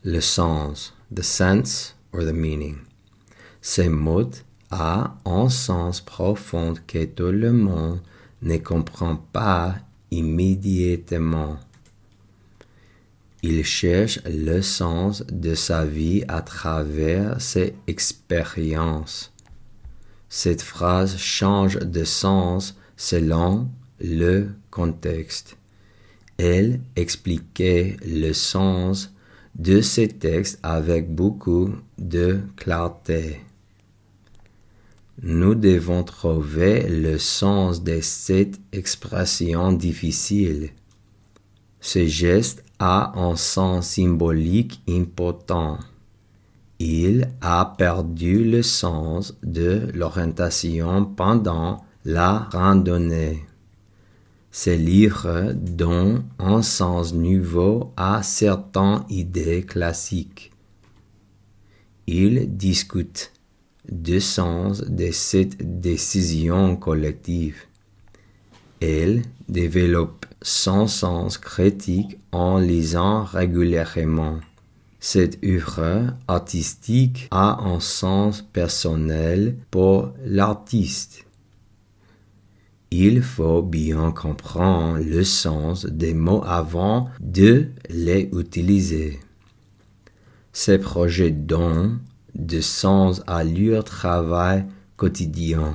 Le sens, the sense or the meaning. Ces mots a un sens profond que tout le monde ne comprend pas immédiatement. Il cherche le sens de sa vie à travers ses expériences. Cette phrase change de sens selon le contexte. Elle expliquait le sens de ces textes avec beaucoup de clarté. Nous devons trouver le sens de cette expression difficile. Ce geste a un sens symbolique important. Il a perdu le sens de l'orientation pendant la randonnée. Ces livres donnent un sens nouveau à certaines idées classiques. Ils discutent du sens de cette décision collective. Elle développe son sens critique en lisant régulièrement. Cette œuvre artistique a un sens personnel pour l'artiste. Il faut bien comprendre le sens des mots avant de les utiliser. Ces projets donnent du sens à leur travail quotidien.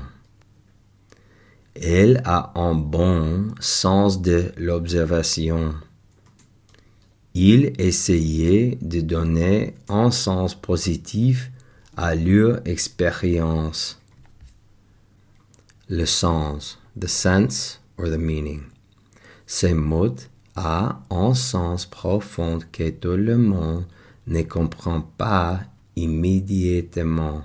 Elle a un bon sens de l'observation. Il essayait de donner un sens positif à leur expérience. Le sens, the sense or the meaning. Ces mots a un sens profond que tout le monde ne comprend pas immédiatement.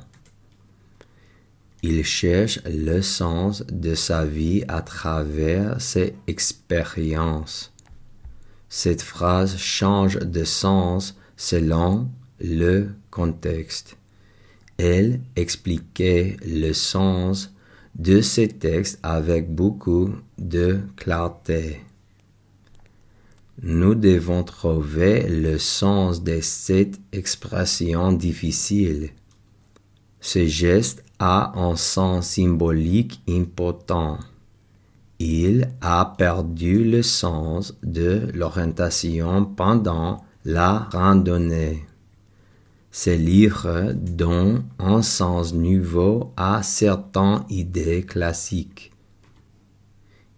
Il cherche le sens de sa vie à travers ses expériences. Cette phrase change de sens selon le contexte. Elle expliquait le sens de ces textes avec beaucoup de clarté. Nous devons trouver le sens de cette expression difficile. Ce geste a un sens symbolique important. Il a perdu le sens de l'orientation pendant la randonnée. Ces livres donnent un sens nouveau à certaines idées classiques.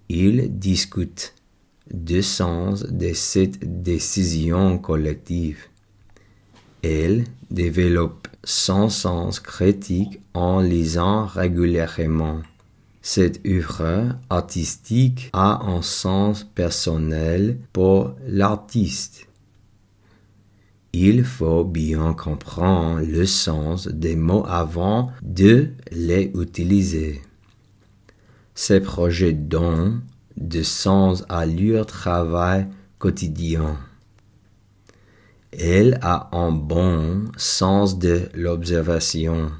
Ils discutent du sens de cette décision collective. Elle développe son sens critique en lisant régulièrement. Cette œuvre artistique a un sens personnel pour l'artiste. Il faut bien comprendre le sens des mots avant de les utiliser. Ces projets donnent du sens à leur travail quotidien. Elle a un bon sens de l'observation.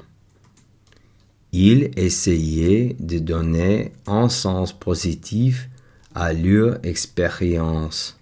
Il essayait de donner un sens positif à leur expérience.